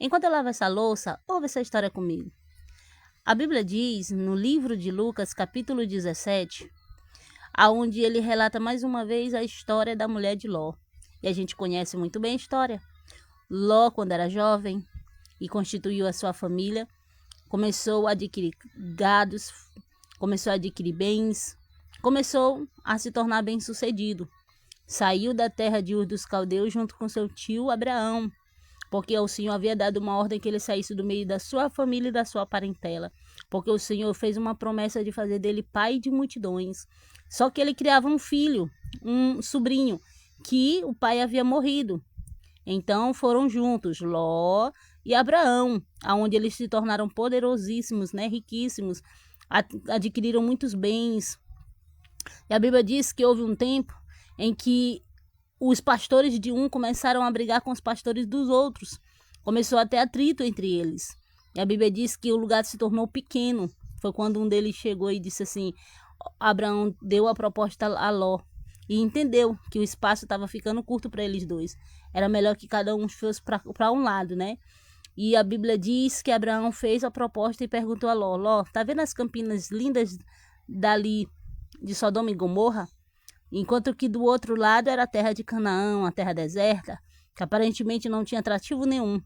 Enquanto eu lavo essa louça, ouve essa história comigo. A Bíblia diz, no livro de Lucas, capítulo 17, aonde ele relata mais uma vez a história da mulher de Ló. E a gente conhece muito bem a história. Ló, quando era jovem e constituiu a sua família, começou a adquirir gados, começou a adquirir bens, começou a se tornar bem-sucedido. Saiu da terra de Ur dos Caldeus junto com seu tio Abraão, porque o Senhor havia dado uma ordem que ele saísse do meio da sua família e da sua parentela, porque o Senhor fez uma promessa de fazer dele pai de multidões. Só que ele criava um filho, um sobrinho, que o pai havia morrido. Então foram juntos Ló e Abraão, aonde eles se tornaram poderosíssimos, riquíssimos, adquiriram muitos bens. E a Bíblia diz que houve um tempo em que os pastores de um começaram a brigar com os pastores dos outros. Começou a ter atrito entre eles. E a Bíblia diz que o lugar se tornou pequeno. Foi quando um deles chegou e disse assim, Abraão deu a proposta a Ló e entendeu que o espaço estava ficando curto para eles dois. Era melhor que cada um fosse para um lado, E a Bíblia diz que Abraão fez a proposta e perguntou a Ló, Ló, tá vendo as campinas lindas dali de Sodoma e Gomorra? Enquanto que do outro lado era a terra de Canaã, a terra deserta, que aparentemente não tinha atrativo nenhum,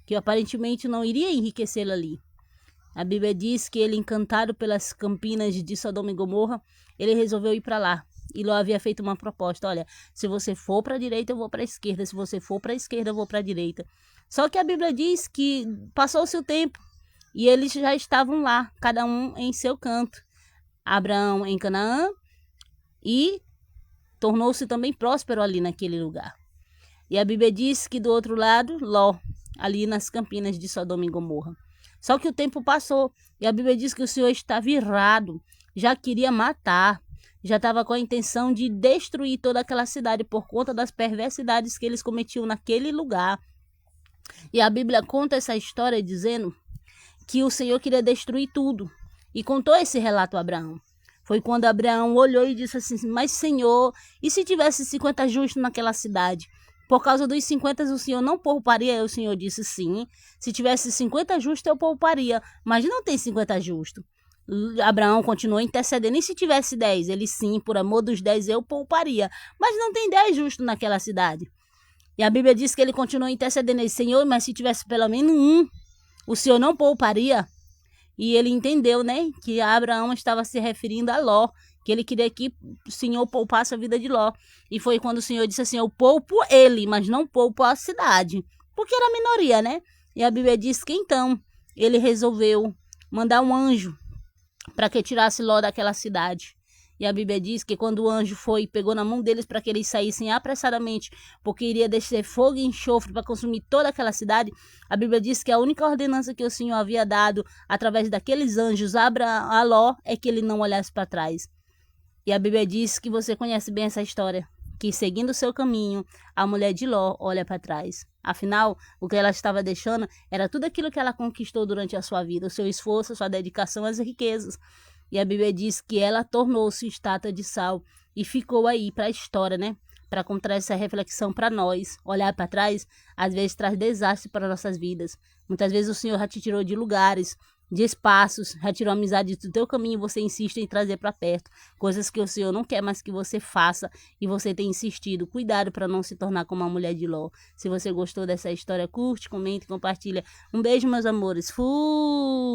que aparentemente não iria enriquecê-lo ali. A Bíblia diz que ele, encantado pelas campinas de Sodoma e Gomorra, ele resolveu ir para lá. E Ló havia feito uma proposta, olha, se você for para a direita, eu vou para a esquerda, se você for para a esquerda, eu vou para a direita. Só que a Bíblia diz que passou-se o tempo e eles já estavam lá, cada um em seu canto. Abraão em Canaã e tornou-se também próspero ali naquele lugar. E a Bíblia diz que do outro lado, Ló, ali nas campinas de Sodoma e Gomorra. Só que o tempo passou e a Bíblia diz que o Senhor estava irado, já queria matar, já estava com a intenção de destruir toda aquela cidade por conta das perversidades que eles cometiam naquele lugar. E a Bíblia conta essa história dizendo que o Senhor queria destruir tudo e contou esse relato a Abraão. Foi quando Abraão olhou e disse assim, mas Senhor, e se tivesse 50 justos naquela cidade? Por causa dos 50 o Senhor não pouparia? E o Senhor disse sim, se tivesse 50 justos eu pouparia, mas não tem 50 justos. Abraão continuou intercedendo, e se tivesse 10? Ele sim, por amor dos 10 eu pouparia, mas não tem 10 justos naquela cidade. E a Bíblia diz que ele continuou intercedendo, ele, Senhor, mas se tivesse pelo menos um, o Senhor não pouparia? E ele entendeu, que Abraão estava se referindo a Ló, que ele queria que o Senhor poupasse a vida de Ló. E foi quando o Senhor disse assim, eu poupo ele, mas não poupo a cidade. Porque era a minoria, E a Bíblia diz que então ele resolveu mandar um anjo para que tirasse Ló daquela cidade. E a Bíblia diz que quando o anjo foi e pegou na mão deles para que eles saíssem apressadamente, porque iria descer fogo e enxofre para consumir toda aquela cidade, a Bíblia diz que a única ordenança que o Senhor havia dado através daqueles anjos a Ló é que ele não olhasse para trás. E a Bíblia diz que você conhece bem essa história, que seguindo o seu caminho, a mulher de Ló olha para trás. Afinal, o que ela estava deixando era tudo aquilo que ela conquistou durante a sua vida, o seu esforço, a sua dedicação às riquezas. E a Bíblia diz que ela tornou-se estátua de sal e ficou aí para a história, Para contar essa reflexão para nós. Olhar para trás, às vezes traz desastre para nossas vidas. Muitas vezes o Senhor já te tirou de lugares, de espaços, já tirou a amizade do teu caminho e você insiste em trazer para perto. Coisas que o Senhor não quer mais que você faça e você tem insistido. Cuidado para não se tornar como a mulher de Ló. Se você gostou dessa história, curte, comente, compartilha. Um beijo, meus amores. Fui!